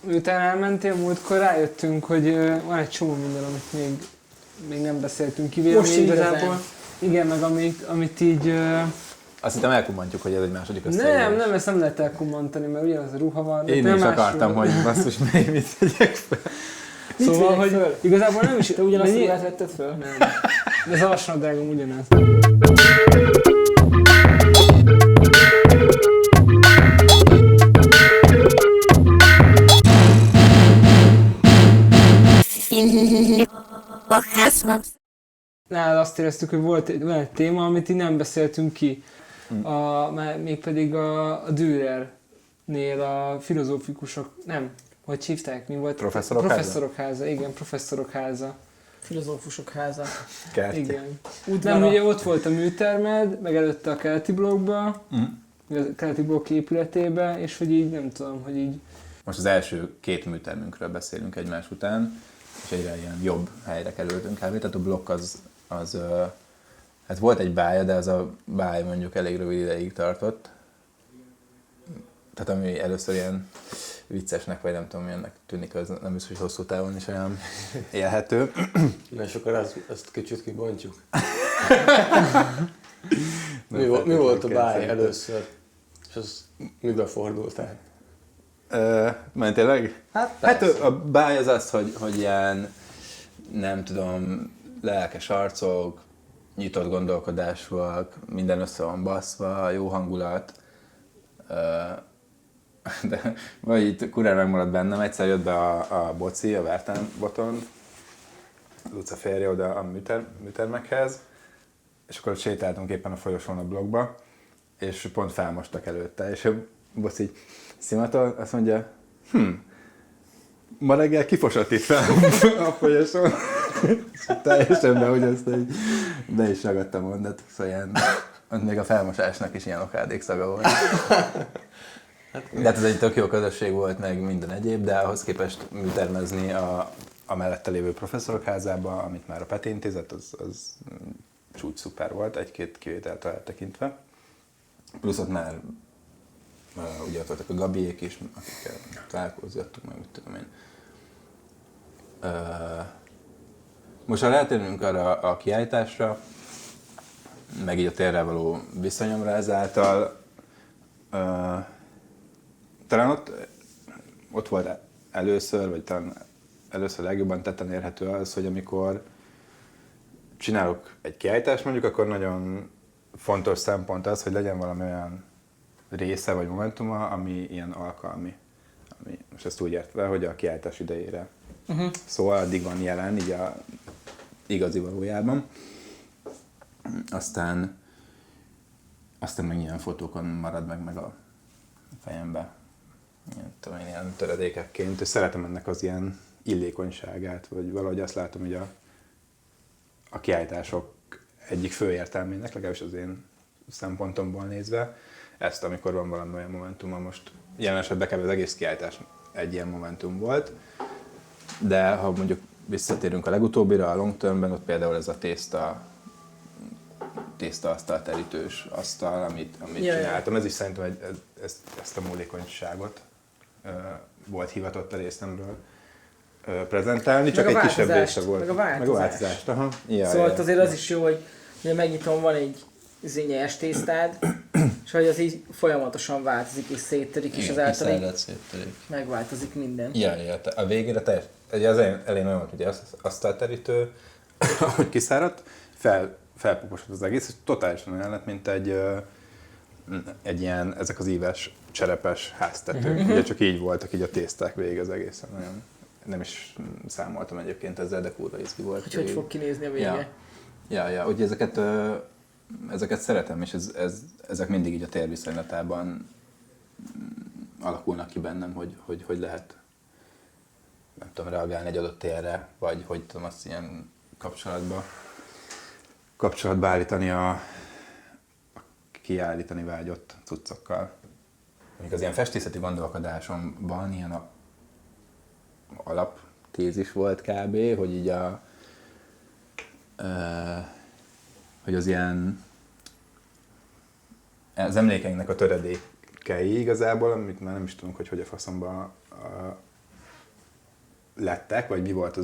miután elmentél múltkor, rájöttünk, hogy van egy csomó minden, amit még nem beszéltünk ki. Most igazából. Igen, meg amit így... Azt hittem elkummantjuk, hogy ez egy második összeírás. Nem, ezt nem lehet elkummantani, mert ugyanaz a ruha van. Én is akartam, hogy basszus, mit tegyek fel. Szóval, hogy föl? Igazából nem is... Te ugyanazt a ruhát vetted föl? Nem. De az alsónadrágom ugyanaz. Nálad azt éreztük, hogy van egy téma, amit így nem beszéltünk ki. Mégpedig a Dürernél a filozófikusok, nem, hogy hívták, mi volt? Professzorok háza, igen, professzorok háza. Filozófusok háza. Kerti. Igen. Nem, ugye ott volt a műtermed, meg előtte a keleti blokkba, a keleti blokk épületébe, és hogy így nem tudom, hogy így... Most az első 2 műtermünkről beszélünk egymás után, és egyre ilyen jobb helyre kerültünk kb. Tehát a blokk hát volt egy bálya, de az a báj mondjuk elég rövid ideig tartott. Tehát ami először ilyen viccesnek, vagy nem tudom milyennek tűnik, az nem biztos, hogy hosszú távon is olyan élhető. Na és akkor azt kicsit kibontjuk. Mi volt a báj először? És az miben fordult át? Mert tényleg? Hát a báj az az, hogy ilyen, nem tudom, lelkes arcok, nyitott gondolkodásúak, minden össze van baszva, jó hangulat. De vagy itt kurán megmaradt bennem, egyszer jött be a Boci, a Vártán Botond, Luca férje oda a műtermekhez, és akkor sétáltunk éppen a folyosón a blokkba, és pont felmostak előtte, és a Boci így szimatol, azt mondja, ma reggel kifosott itt fel a folyosón. Teljesen be, hogy ezt így be is ragadtam mondat, szóval ilyen, még a felmosásnak is ilyen okádék szaga volt. De hát ez egy tök jó közösség volt, meg minden egyéb, de ahhoz képest műtermezni a mellette lévő professzorok házába, amit már a Peti intézett, az csúcs szuper volt, egy-két kivételtől eltekintve. Plusz ott már ugye ott voltak a Gabiék is, akikkel találkozgattuk, meg mit tudom én. Most ha rátérünk arra a kiállításra, meg így a térrel való viszonyomra ezáltal, talán ott volt először, vagy talán először legjobban tetten érhető az, hogy amikor csinálok egy kiállítást mondjuk, akkor nagyon fontos szempont az, hogy legyen valami olyan része vagy momentuma, ami ilyen alkalmi. Most ezt úgy értve, hogy a kiállítás idejére. Szóval addig van jelen, így a igazi valójában. Aztán meg ilyen fotókon marad meg a fejembe. Ilyen töredékekként, és szeretem ennek az ilyen illékonyságát, vagy valahogy azt látom, hogy a kiállítások egyik fő értelmének, legalábbis az én szempontomból nézve, ezt, amikor van valami olyan momentuma, most jelen esetben kb. Az egész kiállítás egy ilyen momentum volt, de ha mondjuk visszatérünk a legutóbbira, a long termben, ott például ez a tészta terítős asztal, amit csináltam. Ez is szerintem ezt a múlékonyságot volt hivatott a részemről prezentálni, csak egy kisebb része volt. Meg a változást. Aha. Szóval azért az is jó, hogy megnyitom, van egy nyers tésztád, és hogy az így folyamatosan változik és széttörik, és azáltal megváltozik minden. A végére ugye az elején olyan volt, ugye asztalterítő, ahogy kiszáradt, felpuposott az egész, és totálisan olyan lett, mint egy ilyen, ezek az íves, cserepes háztetők. Ugye csak így voltak így a tészták végig az egészen. Olyan, nem is számoltam egyébként ezzel, de kurva izgi volt. Hogy fog kinézni a vége. Ja, ugye ezeket szeretem, és ezek mindig így a térviszonylatában alakulnak ki bennem, hogy lehet, nem tudom, reagálni egy adott térre, vagy hogy tudom azt ilyen kapcsolatba állítani a kiállítani vágyott cuccokkal. Még az ilyen festészeti gondolkodásomban ilyen alaptézis volt kb., hogy így hogy az ilyen az emlékeinknek a töredékei igazából, amit már nem is tudunk, hogy a faszomba lettek, vagy mi volt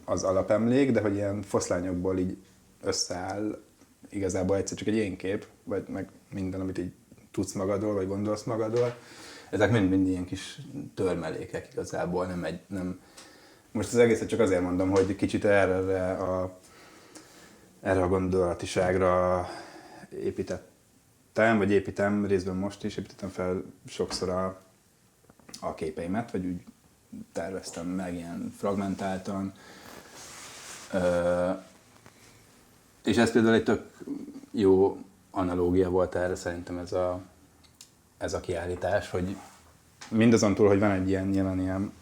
az alapemlék, de hogy ilyen foszlányokból így összeáll igazából egyszer csak egy én kép, vagy meg minden, amit így tudsz magadról, vagy gondolsz magadról. Ezek mind ilyen kis törmelékek igazából, nem. Most az egészet csak azért mondom, hogy kicsit erre a gondolatiságra építettem, vagy építem részben most is, építettem fel sokszor a képeimet, vagy úgy terveztem meg ilyen fragmentáltan. És ez például egy tök jó analógia volt erre szerintem ez a kiállítás, hogy mindazon túl, hogy van egy ilyen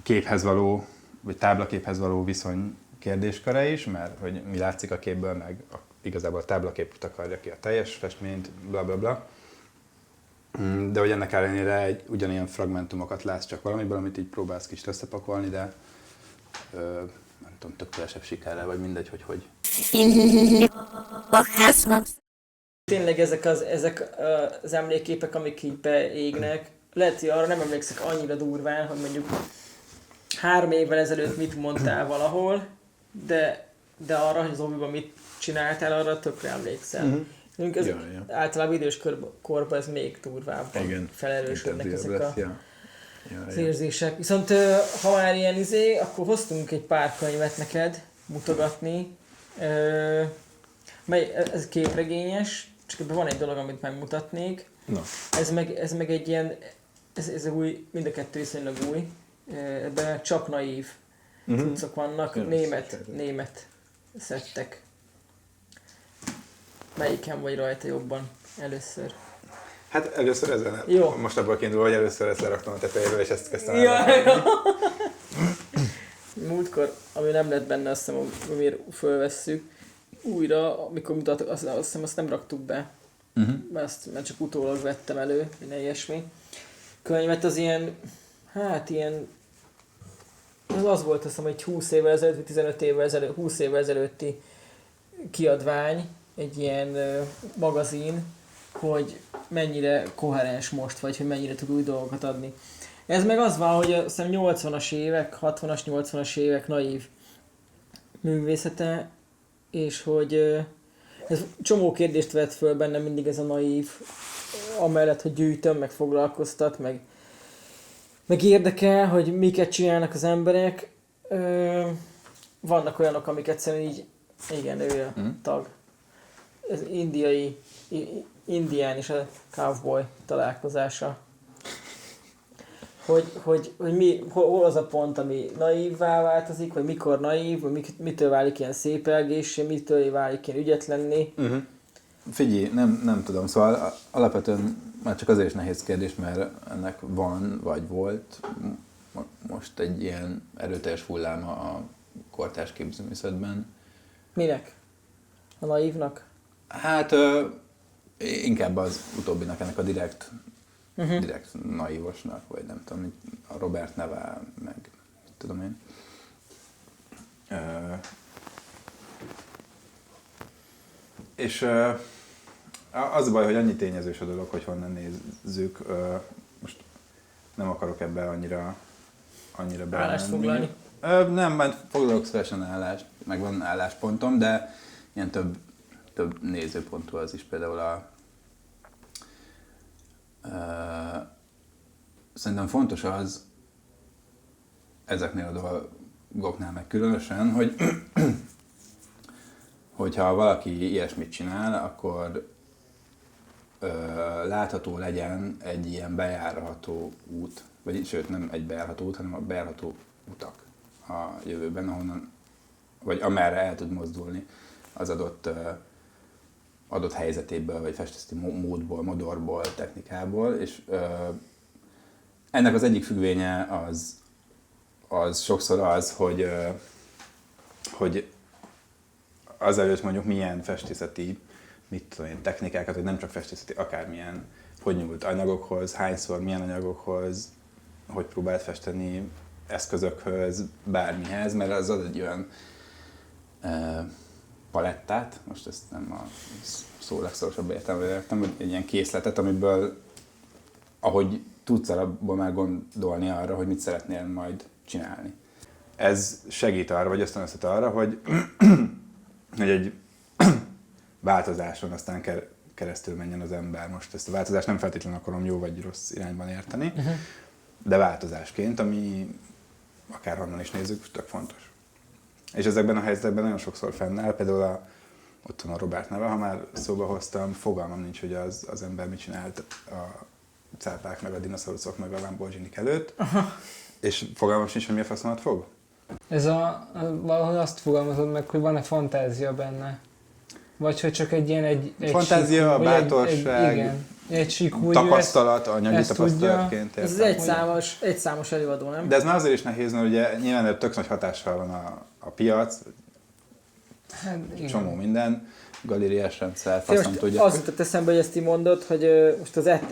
képhez való, vagy táblaképhez való viszony kérdésköre is, mert hogy mi látszik a képből, meg igazából a táblakép takarja ki a teljes festményt, bla bla bla. De hogy ennek ellenére ugyanilyen fragmentumokat látsz csak valamiből, amit így próbálsz kis összepakolni, de nem tudom, tökéletesebb sikerrel, vagy mindegy, hogy. Tényleg ezek az emlékképek, amik így beégnek, lehet, hogy arra nem emlékszek annyira durván, hogy mondjuk 3 évvel ezelőtt mit mondtál valahol, de arra, hogy az oviban mit csináltál, arra tökre emlékszel. Ez általában idős korban ez még durvábban felerősödnek ezek az érzések. Viszont ha már ilyen akkor hoztunk egy pár könyvet neked mutogatni. Ez képregényes, csak ebben van egy dolog, amit megmutatnék. No. Ez meg egy ilyen, ez új, mind a kettő viszonylag új. Ebben csak naív cuccok vannak, német szettek. Melyiken vagy rajta jobban először? Hát először ezen. Jó. Most abból kiindul, hogy először ezt leraktam a tetejéről, és ezt kezdtem el. Múltkor, ami nem lett benne, azt hiszem, amiért fölvesszük, újra, amikor mutatok, azt hiszem, azt nem raktuk be. Mert csak utólag vettem elő, minden ilyesmi. Könyvet az ilyen, az volt, azt hiszem, egy 20 évvel ezelőtt, vagy 15 évvel ezelőtt, 20 évvel ezelőtti kiadvány, egy ilyen magazin, hogy mennyire koherens most, vagy hogy mennyire tud új dolgokat adni. Ez meg az van, hogy azt hiszem 80-as évek, 60-as, 80-as évek naív művészete, és hogy ez csomó kérdést vett föl bennem mindig ez a naív, amellett, hogy gyűjtöm, meg foglalkoztat, meg érdekel, hogy miket csinálnak az emberek. Vannak olyanok, amik egyszerűen így, igen, ő a tag. Ez indián és a cowboy találkozása. Hogy hol az a pont, ami naívvá változik, vagy mikor naív, vagy mitől válik ilyen szépelgéssé, mitől válik ilyen ügyetlenné. Figyelj, nem tudom, szóval alapvetően már csak azért is nehéz kérdés, mert ennek van, vagy volt most egy ilyen erőteljes hulláma a kortárs képzőművészetben. Minek? A naívnak? Hát inkább az utóbbinak, ennek a direkt naívosnak, vagy nem tudom, a Robert Neve, meg tudom én. És az a baj, hogy annyi tényezős a dolog, hogy honnan nézzük. Most nem akarok ebbe annyira állást foglalni? Nem, majd foglalok szívesen állást, meg van álláspontom, de ilyen több nézőpontú az is, például szerintem fontos az ezeknél a dolgoknál meg különösen, hogyha valaki ilyesmit csinál, akkor látható legyen egy ilyen bejárható út, vagy sőt nem egy bejárható út, hanem a bejárható utak a jövőben, ahonnan, vagy amerre el tud mozdulni az adott helyzetéből, vagy festészeti módból, modorból, technikából, és ennek az egyik függvénye az sokszor az, hogy azelőtt mondjuk milyen festészeti, mit tudom én, technikákat, vagy nem csak festészeti, akármilyen, hogy nyúlt anyagokhoz, hányszor, milyen anyagokhoz, hogy próbált festeni, eszközökhöz, bármihez, mert az ad egy olyan palettát, most ezt nem a szó legszorosabb értelmében értem, hogy egy ilyen készletet, amiből, ahogy tudsz alapból már gondolni arra, hogy mit szeretnél majd csinálni. Ez segít arra, vagy ösztönözhet arra, hogy egy változáson aztán keresztül menjen az ember. Most ezt a változást nem feltétlenül akarom jó vagy rossz irányban érteni, de változásként, ami akárhonnan is nézzük, tök fontos. És ezekben a helyzetekben nagyon sokszor fennáll, például ott van a Robert neve, ha már szóba hoztam, fogalmam nincs, hogy az ember mit csinált a cápák, meg a dinoszauruszok, meg a Lamborghini előtt, és fogalmam sincs, hogy mi a faszomat fog. Ez valahogy azt fogalmazod meg, hogy van-e fantázia benne? Vagy hogy csak egy ilyen egy fantázia, sík, bátorság, igen, egy sík, hogy tapasztalat, anyagi ezt tapasztalatként. Ez az egyszámos előadó, nem? De ez már azért is nehéz, mert ugye nyilván tök nagy hatással van a piac, Hát, csomó minden, galériás rendszer, Most faszom tudja. az jutott eszembe, hogy ezt így mondod, hogy most az Ed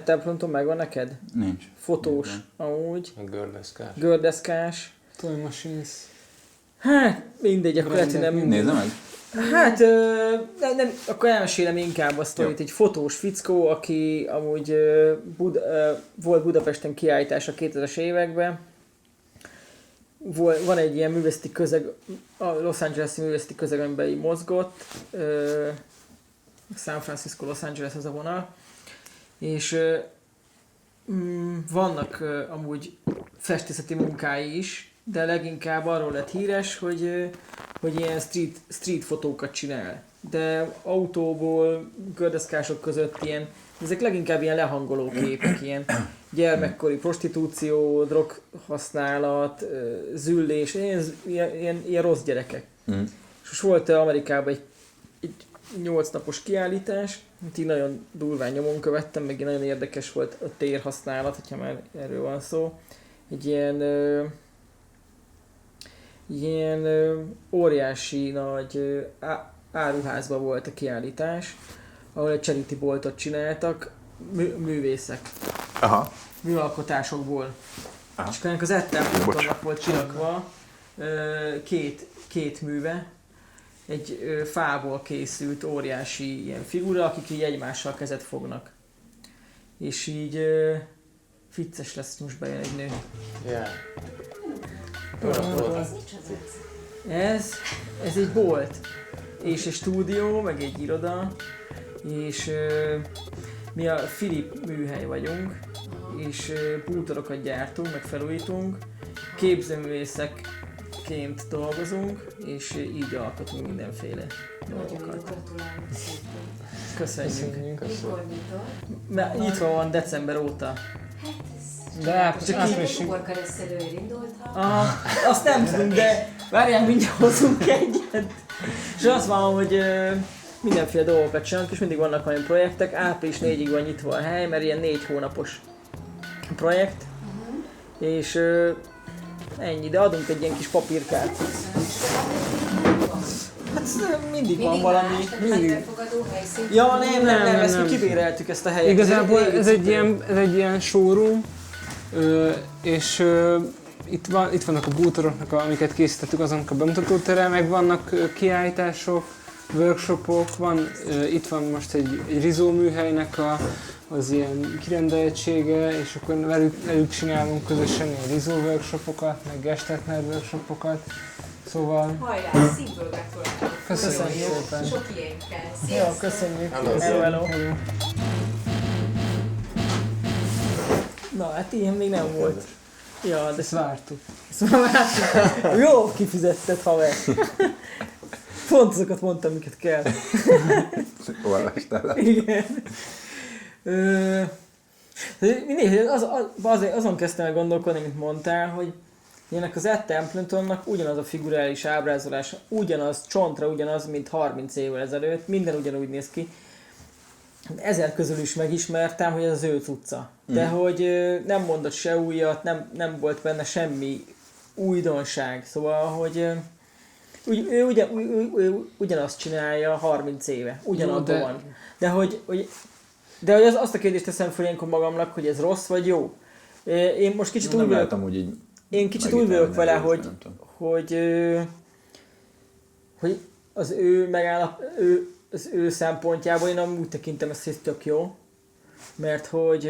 Templeton megvan neked? Nincs. Fotós, amúgy, A gördeszkás. gördeszkás. Toy Machines. Hát, mindegy, akkor lehet, hogy nem... Nézem meg? Hát, nem, akkor elmesélem inkább a sztorit. Egy fotós fickó, aki amúgy volt Budapesten kiállítása 2000-es években. Van egy ilyen művészeti közeg, a Los Angeles-i művészeti közeg, amiben így mozgott. San Francisco, Los Angeles az a vonal. És vannak amúgy festészeti munkái is, de leginkább arról lett híres, hogy ilyen street fotókat csinál. De autóból, gördeszkások között ilyen, ezek leginkább ilyen lehangoló képek, ilyen gyermekkori prostitúció, droghasználat, züllés, ilyen rossz gyerekek. És most volt Amerikában egy 8 napos kiállítás, amit így nagyon durván nyomon követtem, meg nagyon érdekes volt a térhasználat, hogyha már erről van szó. Egy ilyen óriási nagy áruházban volt a kiállítás, ahol egy charity boltot csináltak, művészek. Aha. Műalkotásokból. Aha. És ennek az Ed Templetonnak volt csinálva két műve, egy fából készült óriási ilyen figura, akik így egymással kezet fognak. És így vicces lesz, most bejön egy nő. Yeah. Ez egy bolt, és egy stúdió, meg egy iroda, és mi a Philip műhely vagyunk, és bútorokat gyártunk, meg felújítunk, képzőművészekként dolgozunk, és így alkotunk mindenféle dolgokat. Köszönjük. Mikor nyitott? Mert nyitva van december óta. Hát ez... De április. Uborkarösszelőért indultam. Azt nem tudunk, de várjál, mindjárt hozunk egyet. És az van, hogy mindenféle dolgokat csinálunk, és mindig vannak olyan projektek. Április 4-ig van nyitva a hely, mert ilyen 4 hónapos projekt. És ennyi, de adunk egy ilyen kis papírkát. Hát mindig van valami. Mindig. Befogadó helyszín. Ja, nem, ezt mi nem. kibéreltük ezt a helyet. Igazából ez egy régi ilyen showroom, és itt vannak a bútoroknak, amiket készítettük, azonnak a bemutatótere, meg vannak kiállítások, workshopok, itt van most egy Rizó műhelynek az ilyen kirendeltsége, és akkor velük csinálunk közösen ilyen Rizó workshopokat, meg Gestetner workshopokat, szóval... Hajrá, szívből gratulálok. Köszönjük szépen! Sok ilyen kell. Jó, köszönjük. Hello. Hello. Na, hát ilyen még nem volt. Ja, de Ezt vártuk. ezt már vártuk. Jó, kifizetted, haver. Pont azokat mondtam, amiket kell. Olvastál. Igen. Azon kezdtem el gondolkodni, mint mondtál, hogy ennek az Ed Templetonnak ugyanaz a figurális ábrázolása, ugyanaz, csontra ugyanaz, mint 30 évvel ezelőtt, minden ugyanúgy néz ki. Ezer közül is megismertem, hogy ez az ő cucca. De hogy nem mondott se újat, nem volt benne semmi újdonság. Szóval, hogy ő ugyanazt csinálja 30 éve, ugyanabban van. De hogy azt a kérdést teszem fel ilyenkor magamnak, hogy ez rossz vagy jó. Én most kicsit úgy vagyok, úgy így én kicsit úgy vagyok vele, hogy az ő az ő szempontjából én úgy tekintem ezt, hogy ez tök jó. mert hogy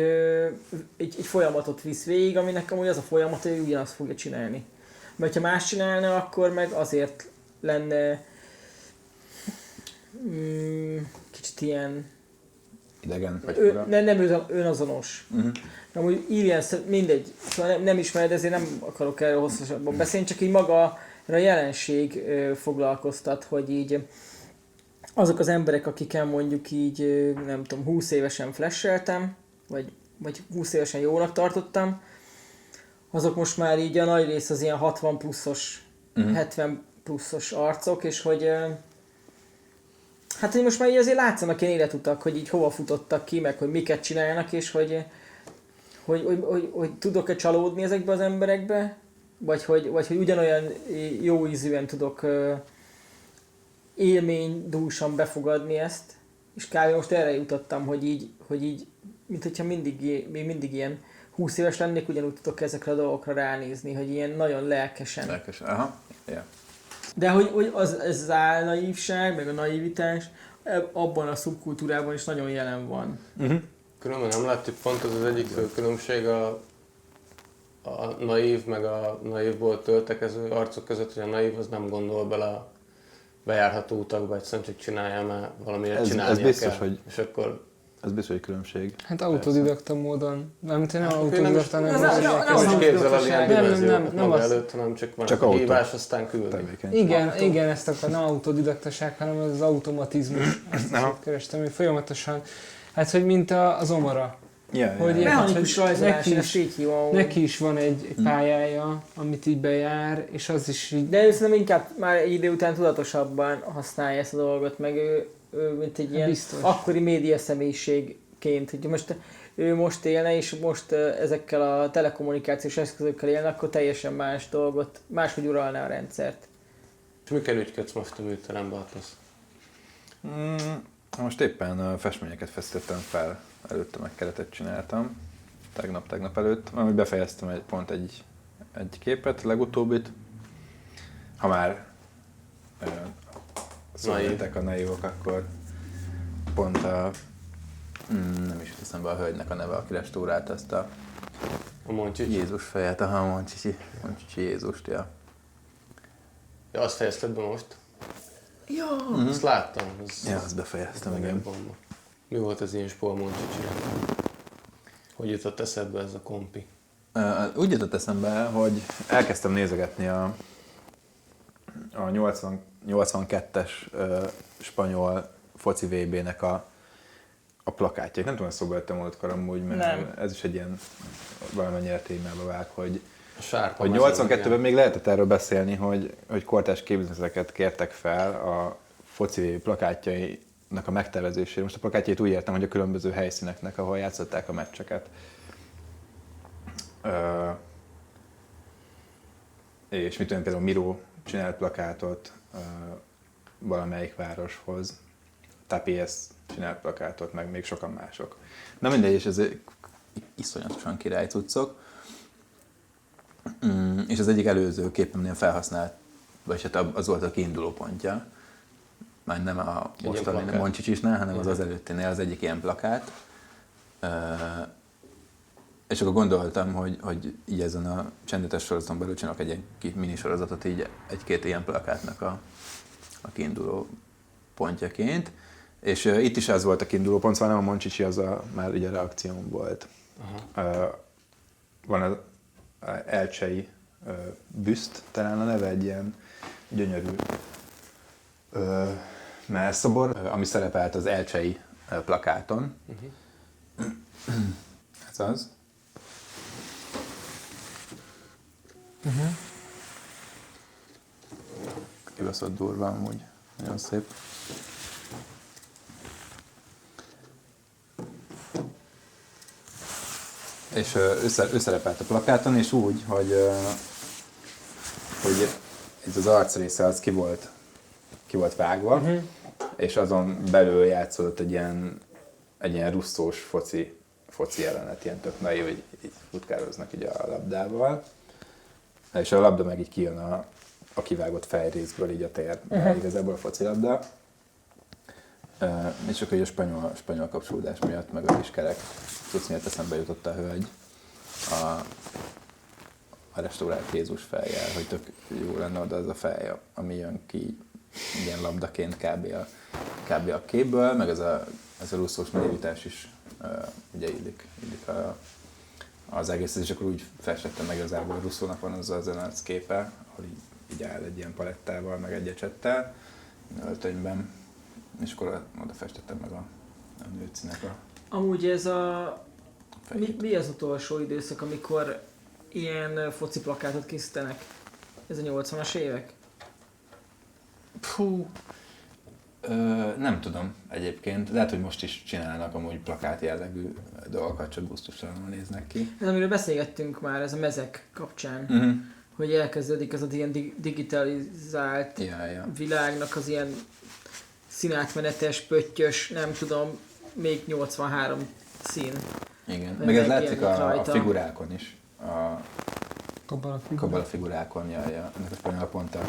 egy folyamatot visz végig, aminek amúgy az a folyamat, hogy ugyanazt fogja csinálni. Mert ha más csinálna, akkor meg azért lenne kicsit ilyen Idegen vagy nem önazonos. Amúgy írjen, mindegy, szóval nem ismered, ezért nem akarok erről hosszasabban beszélni, csak így maga a jelenség foglalkoztat, hogy így azok az emberek, akikkel mondjuk így, nem tudom, 20 évesen flasheltem, vagy 20 évesen jónak tartottam, azok most már így a nagy rész az ilyen 60 pluszos, 70 pluszos arcok, és hogy hát hogy most már így azért látszanak ilyen életutak, hogy így hova futottak ki, meg hogy miket csinálnak, és hogy tudok-e csalódni ezekbe az emberekbe, vagy hogy ugyanolyan jó ízűen tudok élménydúsan befogadni ezt, és kb. Most erre jutottam, hogy így mint hogyha mindig ilyen 20 éves lennék, ugyanúgy tudok ezekre a dolgokra ránézni, hogy ilyen nagyon lelkesen. Aha. Yeah. De hogy ez az álnaívság, meg a naivitás abban a szubkultúrában is nagyon jelen van. Különben nem látjuk pont az egyik fő különbség a naív meg a naívból töltekező arcok között, hogy a naív az nem gondol bele a bejárható utakba, egyszerűen csak csinálja, mert valamire csinálnia ez biztos, kell. hogy És akkor ez biztos, hogy különbség. Hát autodidakta módon. Nem, te nem autodidakta, nem nem is képzel el ilyen dimenziókat maga az- előtt, hanem csak van Csak a autó. hívás, aztán küldi. Tevékeny. Igen, ezt akar, nem autodidaktaság, hanem az automatizmus. Azt is ott kerestem, hogy folyamatosan, hát hogy mint az Omara. Hogy ilyen, Mechanikus hogy rajzolás, én ezt így hívom. neki is van egy pályája, amit így bejár, és az is így... De ő szerintem inkább már egy idő után tudatosabban használja ezt a dolgot, meg ő mint egy ilyen Biztos. akkori média személyiségként, hogy most ő most élne, és most ezekkel a telekommunikációs eszközökkel élne, akkor teljesen más dolgot, máshogy uralná a rendszert. És mikor ügyködsz most a műterembe, Atlasz? Most éppen festményeket feszítettem fel, előtte meg keretet csináltam, tegnap előtt, amit befejeztem pont egy képet, legutóbbit. Ha már szóljátok a naívok, akkor pont nem is jut eszembe a hölgynek a neve, aki restaurálta ezt a Moncsics? Jézus fejet, a Moncsicsi Jézust, ja. Ja, azt fejezted be most? Ja. Azt láttam. Ja, azt befejeztem, igen. Bomba. Mi volt az ilyen spól Moncsicsire? Hogy jutott eszedbe ez a kompi? Úgy jutott eszembe, hogy elkezdtem nézegetni a 82-es spanyol foci VB-nek a plakátjait. Nem tudom, hogy szóba jöttem múltkor amúgy, mert nem. Ez is egy ilyen valamennyire témába vág, hogy Sárpa 82-ben még lehetett erről beszélni, hogy kortárs képzéseket kértek fel a foci VB plakátjainak a megtervezésére. Most a plakátjait úgy értem, hogy a különböző helyszíneknek, ahol játszották a meccseket. És mit tudom, például Miró csinált plakátot valamelyik városhoz, Tapies csinált plakátot, meg még sokan mások. Na mindegy, és ez iszonyatosan király cuccok. És az egyik előző képemnél felhasznált, vagy hát az volt a kiinduló pontja. Már nem a mostani Moncsicsisnál, hanem az előttinél az egyik ilyen plakát. És akkor gondoltam, hogy így ezen a csendetes sorozaton belül csinálok egy ilyen mini sorozatot így egy-két ilyen plakátnak a kiinduló pontjaként. És itt is az volt a kiinduló pont, szóval nem a Moncsicsi, az már így a reakcióm volt. Van az elcsei büszt, talán a neve, egy ilyen gyönyörű mellszobor, ami szerepelt az elcsei plakáton. Ez az. Kibaszott durva amúgy, nagyon szép. És ő szerepelt a plakáton, és úgy, hogy ez az arcrésze az ki volt vágva, és azon belül játszódott egy ilyen russzós foci jelenet, ilyen tök naiv, hogy így futkároznak így a labdával, és a labda meg így kijön a kivágott fejrészből így a térbe, igazából a focilabda. És akkor a spanyol kapcsolódás miatt, meg a kis kerek tudsz miatt eszembe jutott a hölgy a restaurált Jézus fejjel, hogy tök jó lenne oda az a fej, ami jön ki ilyen labdaként kb. A képből, meg ez a russzós naivitás is ugye illik az egész, és akkor úgy festettem meg igazából, Russzónak van az az arc képe, ahol így áll egy ilyen palettával, meg egy ecsettel, öltönyben, és akkor oda festettem meg a nőcinek a Amúgy ez fejét. mi az utolsó időszak, amikor ilyen foci plakátot készítenek? Ez a 80-as évek? Fú, nem tudom egyébként. Lehet, hogy most is csinálnak amúgy plakát jellegű dolgokat, csak gusztustalanul néznek ki. Ez amiről beszélgettünk már, ez a mezek kapcsán, hogy elkezdődik ez az ilyen digitalizált Ja. világnak az ilyen színátmenetes, pöttyös, nem tudom, még 83 szín. Igen. Meg Meg ez látszik megjelennek a rajta. figurákon is. A Kabala figurákon, ennek a spanyol ponttal.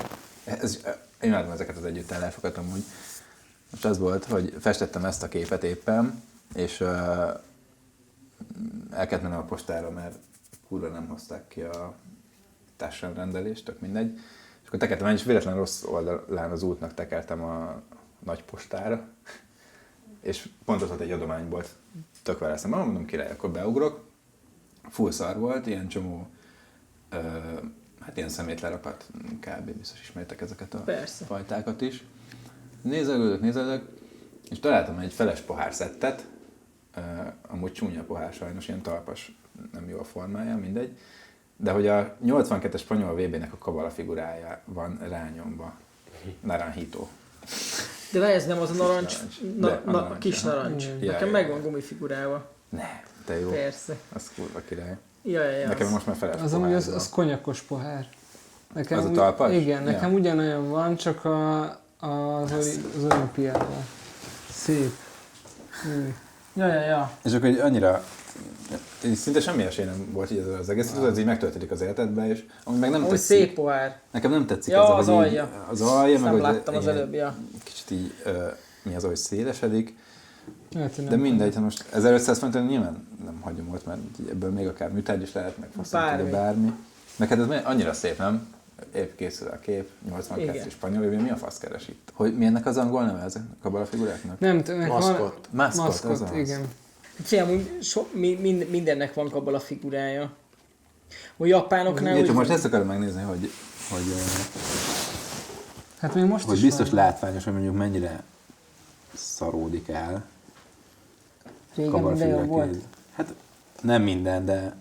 Én imádom ezeket az együttállásfokat amúgy. Most az volt, hogy festettem ezt a képet éppen, és el kellett mennem a postára, mert kurva nem hozták ki a társadalomrendelést, tök mindegy. És akkor tekertem el, és véletlenül rossz oldalán az útnak tekertem a nagy postára, és pont ott egy adomány volt, tök vele szemben, mondom király, akkor beugrok, full szar volt, ilyen csomó, hát ilyen szemétlerapat, kb. Biztos ismertek ezeket a Persze. fajtákat is. Nézelődök, és találtam egy feles pohárszettet, amúgy csúnya pohár sajnos, ilyen talpas, nem jó a formája, mindegy, de hogy a 82-es spanyol VB-nek a Kabala figurája van rányomva, Naranjito. De várj, ez nem az a narancs, De, a a kis narancs. Ja, Nekem ja. megvan gumifigurával. Ne, te jó, Persze. az kurva király. Ja, Nekem az. most már feles Az pohár. amúgy az konyakos pohár. Nekem Az a talpas? Igen, Ja. nekem ugyanolyan van, csak az olimpiában. Szép. Ja. És akkor így annyira, szinte semmi esély nem volt így az egész, az így megtörténik az életedbe, és amúgy meg nem Úgy tetszik. szép pohár. Nekem nem tetszik Ja, ez a, az hogy alja. így, az alja, Ezt meg nem hogy láttam az ilyen előbb, ja. Kicsit így, mi az, hogy szélesedik. Lehet, hogy De nem mindegy, ha most 1500 forinton nyilván nem hagyom ott, mert ebből még akár műtárgy is lehet, meg bármi. Neked ez annyira szép, nem? Épp készül a kép, 82 Igen. spanyol, mi a fasz keres itt? Hogy mi ennek az angol neve ezek a Kabala figuráknak? Nem, ennek Maszkott. Maszkott, az az. igen. Figyelj, amúgy mindennek van Kabala figurája. A japánoknál Én csak úgy... most ezt akarom megnézni, hogy Hát még most hogy is biztos van. látványos, hogy mondjuk mennyire szaródik el. Régen Kabala minden jó figurák volt. így. Hát nem minden, de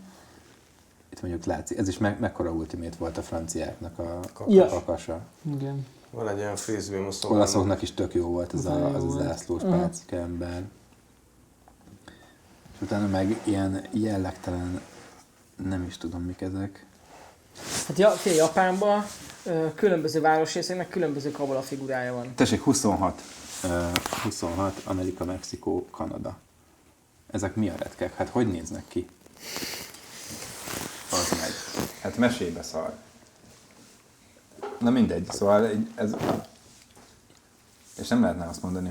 itt mondjuk látszik. Ez is mekkora ultimate volt a franciáknak a Ja. kakasa. Igen. Van egy ilyen frisbee muszolgáló. Olaszoknak is tök jó volt ez Nagyon jó az volt. zászlós pácika ember. És utána meg ilyen jellegtelen, nem is tudom mik ezek. Hát figyelj, Japánban különböző városrészeknek különböző Kabala figurája van. Tessék, 26. 26, Amerika, Mexikó, Kanada. Ezek mi a retkek? Hát hogy néznek ki? Az meg. Hát mesébe szar. Na mindegy, szóval ez... És nem lehetne azt mondani,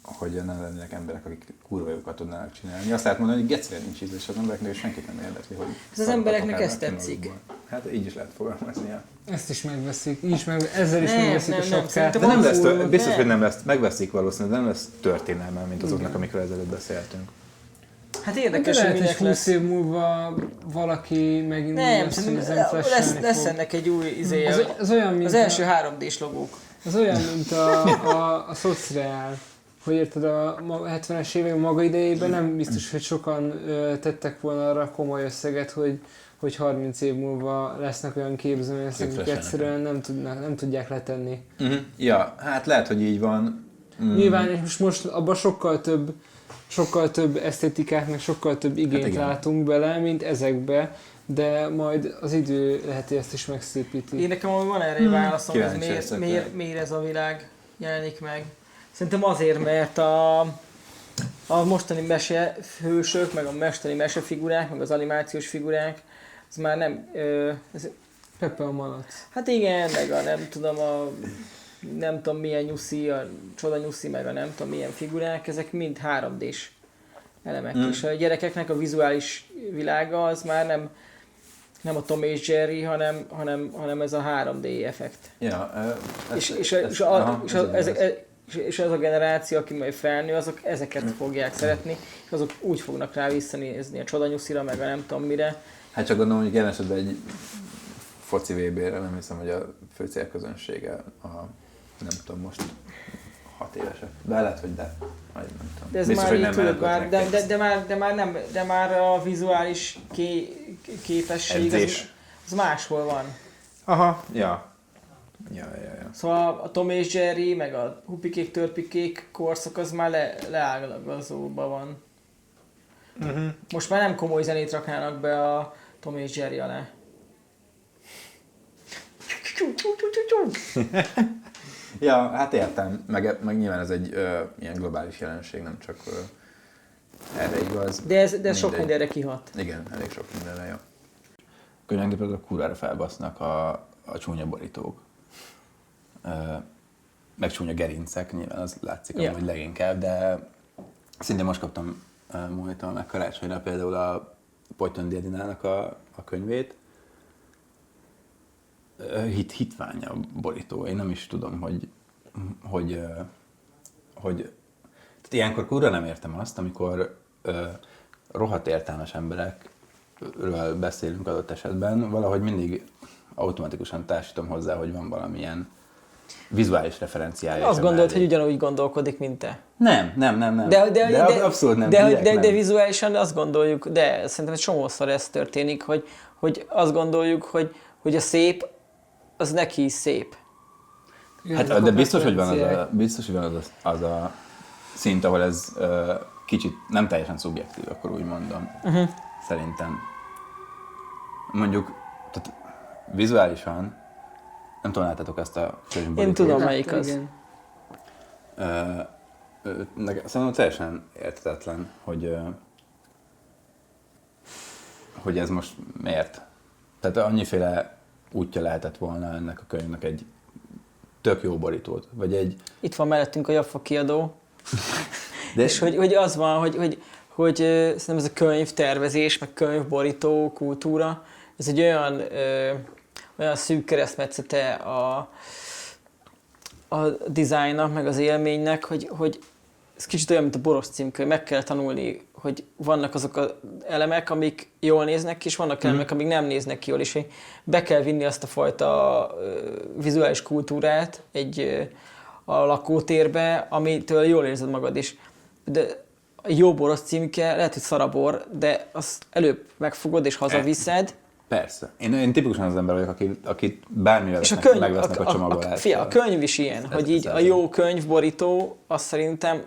hogy nem lennének emberek, akik kurva jókat tudnának csinálni. Azt lehet mondani, hogy gecire nincs íz, és az embereknek és senkit nem érdekli, hogy... Ez az embereknek szarakat ez akarnak tetszik. magukból. Hát így is lehet fogalmazni. Ja. Ezt is megveszik, ezzel is Nem, megveszik a nem, sapkát. szerintem De nem az lesz, furó, biztos, nem. hogy nem lesz, megveszik valószínűleg, de nem lesz történelme, mint azoknak, amikről ezelőtt beszéltünk. Hát De érdekes, hogy lehet, hogy minek 20 lesz. év múlva valaki megint Nem, lesz, hogy szerintem ezen flashelni lesz fog. ennek egy új izéje. Az olyan, mint Az első 3D-s logók. Az olyan, mint a szociál, hogy érted, a 70-es évek maga idejében nem biztos, hogy sokan tettek volna arra komoly összeget, hogy 30 év múlva lesznek olyan képzőművészek, akik flashelnek. egyszerűen nem tudják letenni. Ja, hát lehet, hogy így van. Nyilván, és most abban sokkal több esztétikát, meg sokkal több igényt igen. látunk bele, mint ezekbe, de majd az idő lehet, hogy ezt is megszépíti. Én nekem van erre egy válaszom, hogy Kíváncsi leszek miért ez a világ jelenik meg. Szerintem azért, mert a mostani mesehősök, meg a mostani mesefigurák, meg az animációs figurák, az már nem... Pepe a malac. Hát igen, meg nem tudom, nem tudom milyen nyuszi, a csoda nyuszi, meg a nem tudom milyen figurák, ezek mind 3D-s elemek. És a gyerekeknek a vizuális világa az már nem a Tom és Jerry, hanem ez a 3D effekt. Ja, És az a generáció, aki majd felnő, azok ezeket fogják szeretni, és azok úgy fognak rá visszanézni a csodanyuszira, meg a nem tudom mire. hát csak gondolom, hogy jelen esetben egy foci VB-re nem hiszem, hogy a fő célközönsége a, nem tudom most 6 évesek. De lehet, hogy de. Vagy nem tudom. De ez biztos, már hogy így nem tudod, menekültek. de már a vizuális képesség Edzés. az máshol van. Aha, ja. Szóval a Tom és Jerry, meg a Hupikék, Törpikék korszak az már leágazóban van. Most már nem komoly zenét raknának be a Tom és Jerry alá. Ja, hát értem. Meg nyilván ez egy ilyen globális jelenség, nem csak erre igaz. De ez sok Mindegy. mindenre kihat. Igen, elég sok mindenre, jó. Könyvengépről a kurvára felbasznak a csúnya borítók. Meg csúnya gerincek, nyilván az látszik Ja. amúgy leginkább, de szintén most kaptam Mohitól meg karácsonyra például a Potyondy Edinának a könyvét. Hitvány a borító. Én nem is tudom, hogy tehát ilyenkor kurva nem értem azt, amikor rohadt értelmes emberekről beszélünk adott esetben, valahogy mindig automatikusan társítom hozzá, hogy van valamilyen vizuális referenciája. Azt gondolod, hogy ugyanúgy gondolkodik, mint te. Nem. De abszolút nem. De vizuálisan azt gondoljuk, de szerintem egy csomószor ez történik, hogy azt gondoljuk, hogy a szép, az neki is szép. Hát, de biztos, hogy van az a szint, ahol ez kicsit nem teljesen szubjektív, akkor úgy mondom. Szerintem. Mondjuk, tehát vizuálisan, nem tudom, láttátok ezt a könyvborítót. Én tudom, melyik az. Igen. Szerintem teljesen érthetetlen, hogy ez most miért. Tehát annyiféle útja lehetett volna ennek a könyvnek egy tök jó borítót, vagy egy... Itt van mellettünk a Jaffa kiadó. De És hogy az van, hogy szerintem ez a könyvtervezés, meg könyvborító kultúra, ez egy olyan szűk keresztmetszete a dizájnnak, meg az élménynek, hogy ez kicsit olyan, mint a Boros címkönyv. Meg kell tanulni, hogy vannak azok az elemek, amik jól néznek ki, és vannak elemek, amik nem néznek ki jól, és be kell vinni azt a fajta vizuális kultúrát a lakótérbe, amitől jól érzed magad is. De a jó Boros címke lehet, hogy szarabor, de azt előbb megfogod és hazaviszed. Persze. Én tipikusan az ember vagyok, akit bármire És megvesznek a csomagolást. A könyv is ilyen, hogy így a jó könyvborító, azt szerintem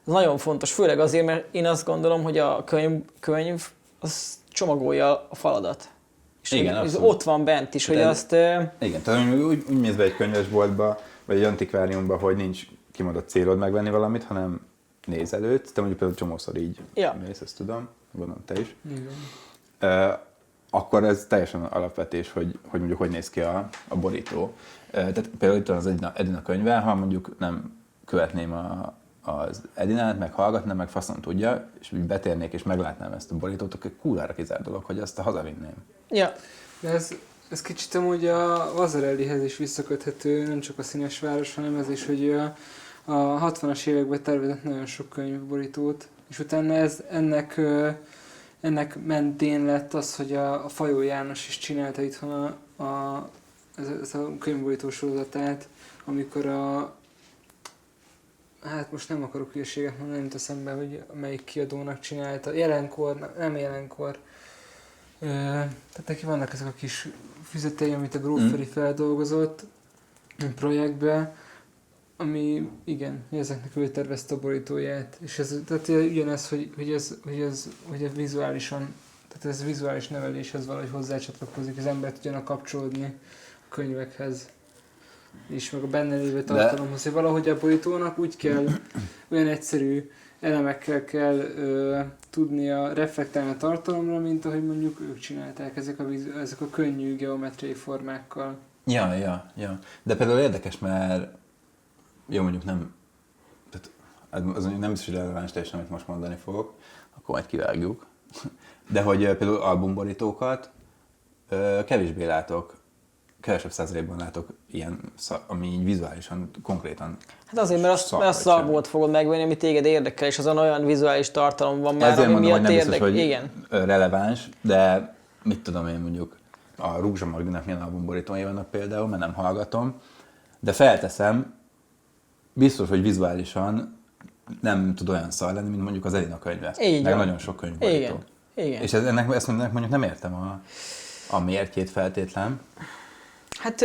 nagyon fontos, főleg azért, mert én azt gondolom, hogy a könyv az csomagolja a faladat. És igen, ez ott van bent is, hogy azt... Igen, tehát úgy mész be egy könyvesboltba, vagy egy antikváriumba, hogy nincs kimondott célod megvenni valamit, hanem néz előtt. Te mondjuk például csomószor így mész, ezt tudom, gondolom te is. Igen. Akkor ez teljesen alapvetés, hogy mondjuk hogy néz ki a borító. Tehát például itt van az Edina könyve, ha mondjuk nem követném az Edinát, meg hallgatnám, meg faszom tudja, és úgy betérnék és meglátnám ezt a borítót, akkor kurvára kizárt dolog, hogy azt hazavinném. Ja. De ez kicsit amúgy a Vazarellihez is visszaköthető, nem csak a Színes Város, hanem ez is, hogy a 60-as években tervezett nagyon sok könyvborítót, és utána ennek mentén lett az, hogy a Fajó János is csinálta itthon ezt a könyvborító sorozatát, amikor hát most nem akarok hülyeséget mondani, nem eszembe, hogy melyik kiadónak csinálta. Nem jelenkor. Tehát neki vannak ezek a kis füzetei, amit a Gróferi feldolgozott projektbe, ami igen, ezeknek ő tervezte a borítóját. És ez, tehát ugyanez, hogy ez vizuálisan, tehát ez vizuális neveléshez valahogy hozzácsatlakozik, az ember tudjanak kapcsolódni a könyvekhez és meg a benne lévő tartalomhoz, hogy valahogy a borítónak úgy kell, olyan egyszerű elemekkel kell tudnia reflektálni a tartalomra, mint ahogy mondjuk ők csinálták ezek a könnyű geometriai formákkal. Ja. De például érdekes, mert jó, mondjuk nem, tehát az nem biztos, hogy releváns teljesen, amit most mondani fogok, akkor majd kivágjuk. De hogy például albumborítókat kevésbé látok, kevesebb százalékban látok ilyen, ami így vizuálisan, konkrétan. Hát azért, mert azt az albumot fogod megvenni, ami téged érdekel, és azon olyan vizuális tartalom van már, ezért ami mondom, miatt hogy nem biztos, érdekel. hogy Igen. releváns, de mit tudom én mondjuk, a Rúzsa Magdinak milyen albumborítói vannak például, mert nem hallgatom, de felteszem, biztos, hogy vizuálisan nem tud olyan szar lenni, mint mondjuk az Elina könyve. Így meg van. nagyon sok könyvborító. Igen. És ezt mondjuk nem értem a mértjét feltétlen. Hát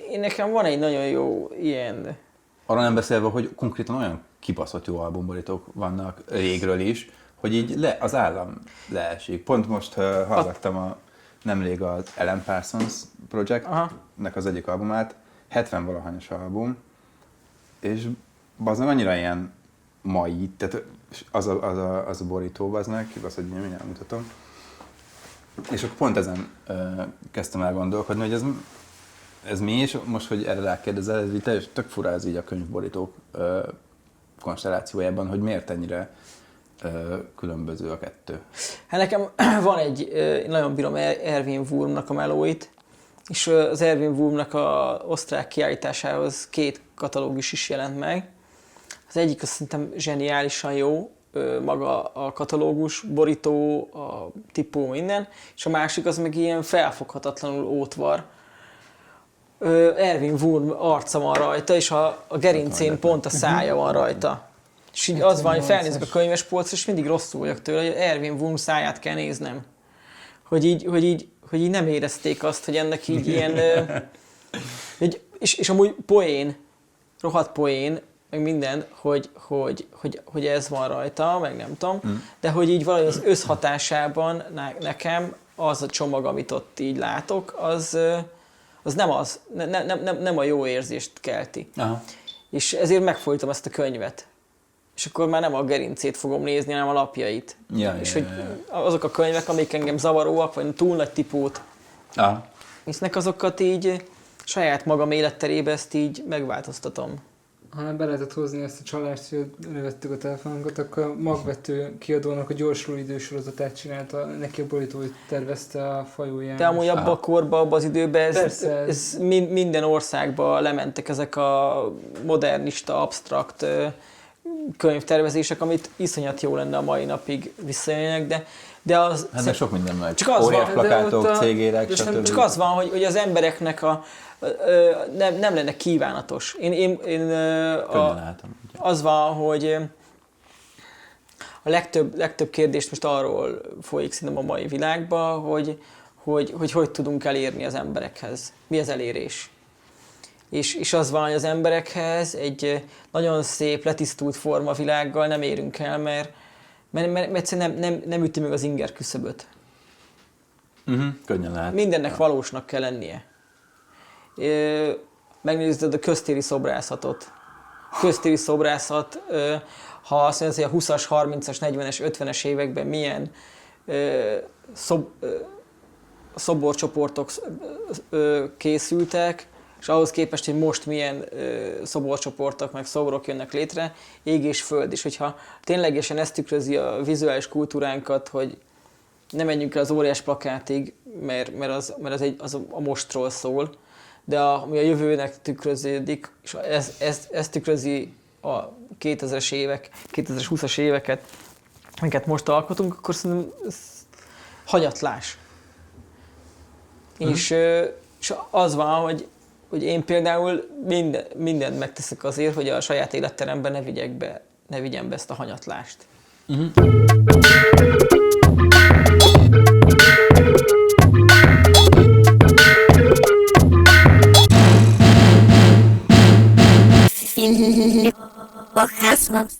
én nekem van egy nagyon jó ilyen... Arra nem beszélve, hogy konkrétan olyan kibaszott jó albumborítók vannak régről is, hogy így az állam leesik. Pont most hallgattam nemrég az Alan Parsons Project-nek az egyik albumát, 70-valahányos album, és bazdmeg annyira ilyen mai, tehát az a borító bazdmeg, igaz, hogy mindjárt mutatom. És akkor pont ezen kezdtem el gondolkodni, hogy ez mi, és most, hogy erre rákérdezel, ez így tök fura ez így a könyvborítók konstellációjában, hogy miért ennyire különböző a kettő. Hát nekem van nagyon bírom Erwin Wurmnak a melóit, és az Erwin Wurmnak a osztrák kiállításához 2 katalógus is jelent meg. Az egyik azt szerintem zseniálisan jó, maga a katalógus, borító, a tipó, minden, és a másik az meg ilyen felfoghatatlanul ótvar. Erwin Wurm arca van rajta, és a gerincén pont a szája van rajta. És így az van, hogy felnézek a könyvespolcra, és mindig rosszul vagyok tőle, hogy Erwin Wurm száját kell néznem. Hogy így nem érezték azt, hogy ennek így ilyen... és amúgy poén, rohadt poén, meg minden, hogy ez van rajta, meg nem tudom, de hogy így valahogy az összhatásában nekem az a csomag, amit ott így látok, az nem a jó érzést kelti. Aha. És ezért megfojtom ezt a könyvet. És akkor már nem a gerincét fogom nézni, hanem a lapjait. Hogy azok a könyvek, amik engem zavaróak, vagy túl nagy tipót visznek, azokat így saját magam életterébe ezt így megváltoztatom. Ha nem be lehetett hozni ezt a csalást, hogy elővettük a telefonunkat, akkor a magvető kiadónak a gyorsuló idősorozatát csinálta, neki a borítóit tervezte a Fajóján. De amúgy abban a korban, abban az időben ez minden országban lementek ezek a modernista, absztrakt könyvtervezések, amit iszonyat jó lenne a mai napig visszajönnek, de az... Hát meg sok minden meg. Csak az óriás van, plakátok, cégérek, stb. Csak az van, hogy az embereknek nem lenne kívánatos. Az van, hogy a legtöbb kérdést most arról folyik szerintem a mai világban, hogy tudunk elérni az emberekhez. Mi az elérés? És az van, hogy az emberekhez egy nagyon szép, letisztult formavilággal nem érünk el, mert egyszerűen nem üti meg az inger küszöböt. Könnyen lehet. Mindennek valósnak kell lennie. Megnézed a köztéri szobrászatot. Köztéri szobrászat, ha azt mondja, hogy a 20-as, 30-as, 40-es, 50-es években milyen szoborcsoportok készültek, és ahhoz képest, hogy most milyen szoborcsoportok, meg szobrok jönnek létre, ég és föld. És hogyha ténylegesen ezt tükrözi a vizuális kultúránkat, hogy ne menjünk el az óriás plakátig, mert az a mostról szól, de ami a jövőnek tükröződik, és ez tükrözi a 2000-es évek, 2020-as éveket, amiket most alkotunk, akkor szerintem ez hanyatlás. És az van, hogy én például mindent megteszek azért, hogy a saját életteremben ne vigyem be ezt a hanyatlást. Orgasmos.